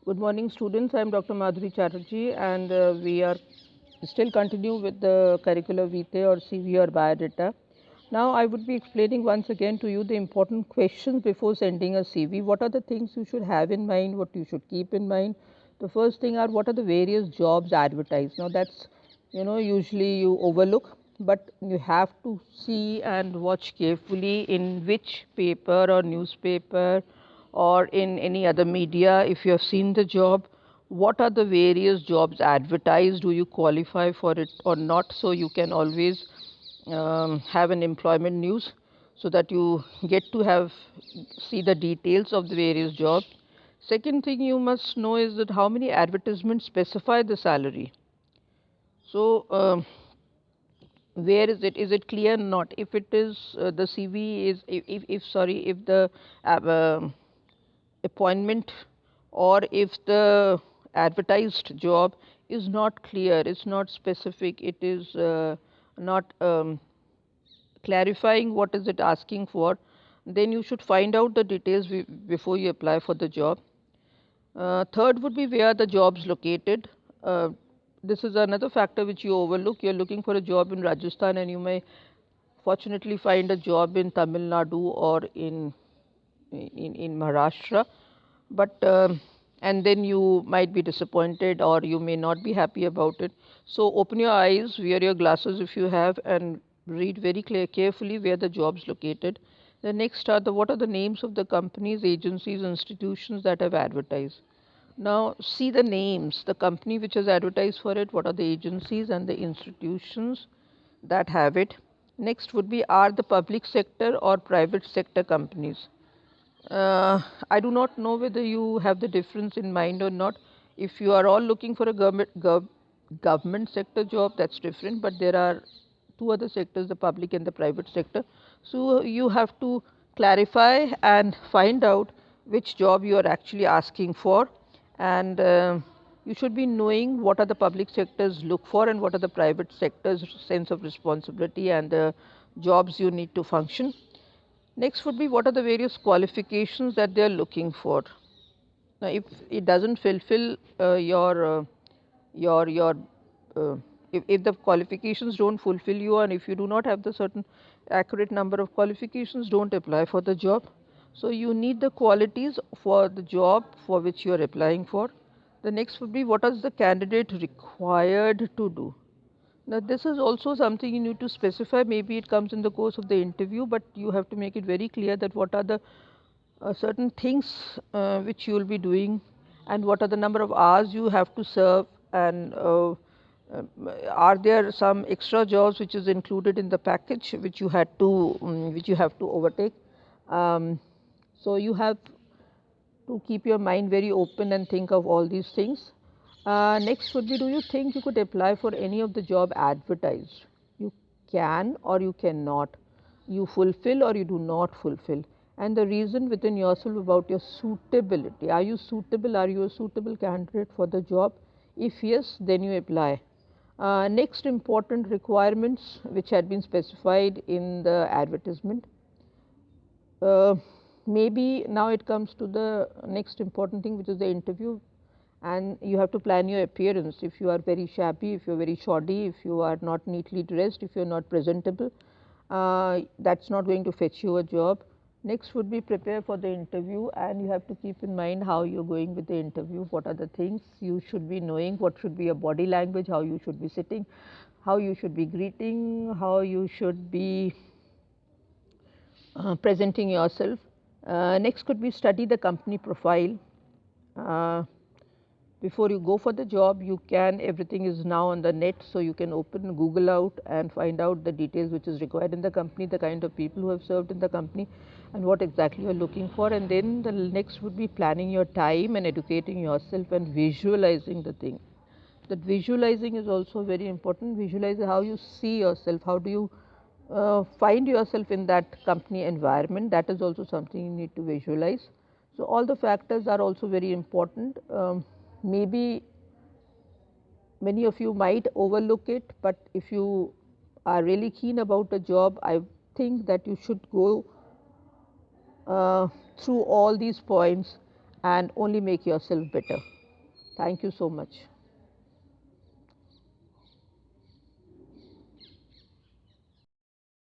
Good morning, students. I am Dr. Madhuri Chatterjee, and we are still continue with the curricular vitae or CV or biodata. Now, I would be explaining once again to you the important questions before sending a CV. What are the things you should have in mind? What you should keep in mind? The first thing are what are the various jobs advertised. Now, that's usually you overlook, but you have to see and watch carefully in which paper or newspaper or in any other media, if you have seen the job, what are the various jobs advertised, do you qualify for it or not, so you can always have an employment news so that you get to have see the details of the various jobs. Second thing you must know is that how many advertisements specify the salary. So where is it clear? Not if it is the CV is if sorry if the appointment or if the advertised job is not clear, it's not specific, it is not clarifying what is it asking for, then you should find out the details before you apply for the job. Third would be where the job's located. This is another factor which you overlook. You're looking for a job in Rajasthan and you may fortunately find a job in Tamil Nadu or in Maharashtra, but and then you might be disappointed or you may not be happy about it. So open your eyes, wear your glasses if you have, and read very carefully where the job's located. The next are the what are the names of the companies, agencies, institutions that have advertised. Now see the names, the company which has advertised for it, what are the agencies and the institutions that have it. Next would be are the public sector or private sector companies. I do not know whether you have the difference in mind or not. If you are all looking for a government sector job, that's different, but there are two other sectors, the public and the private sector. So you have to clarify and find out which job you are actually asking for, and you should be knowing what are the public sectors look for and what are the private sectors sense of responsibility and the jobs you need to function. Next would be what are the various qualifications that they are looking for. Now, if it doesn't fulfill your if the qualifications don't fulfill you and if you do not have the certain accurate number of qualifications, don't apply for the job. So you need the qualities for the job for which you are applying for. The next would be what is the candidate required to do. Now, this is also something you need to specify. Maybe it comes in the course of the interview, but you have to make it very clear that what are the certain things which you will be doing and what are the number of hours you have to serve, and are there some extra jobs which is included in the package which you had to which you have to overtake. So you have to keep your mind very open and think of all these things. Next would be, do you think you could apply for any of the job advertised? You can or you cannot. You fulfill or you do not fulfill. And the reason within yourself about your suitability. Are you suitable? Are you a suitable candidate for the job? If yes, then you apply. Next important requirements which had been specified in the advertisement. uh, Maybe now it comes to the next important thing, which is the interview, and you have to plan your appearance. If you are very shabby, if you are very shoddy, if you are not neatly dressed, if you are not presentable, that's not going to fetch you a job. Next would be prepare for the interview, and you have to keep in mind how you're going with the interview, what are the things you should be knowing, what should be your body language, how you should be sitting, how you should be greeting, how you should be presenting yourself. Next could be study the company profile. Uh, Before you go for the job, you can, everything is now on the net, so you can open Google out and find out the details which is required in the company, the kind of people who have served in the company, and what exactly you are looking for. And then the next would be planning your time and educating yourself and visualizing the thing. That visualizing is also very important. Visualize how you see yourself, how do you find yourself in that company environment. That is also something you need to visualize. So all the factors are also very important. Maybe many of you might overlook it, but if you are really keen about a job, I think that you should go through all these points and only make yourself better. Thank you so much.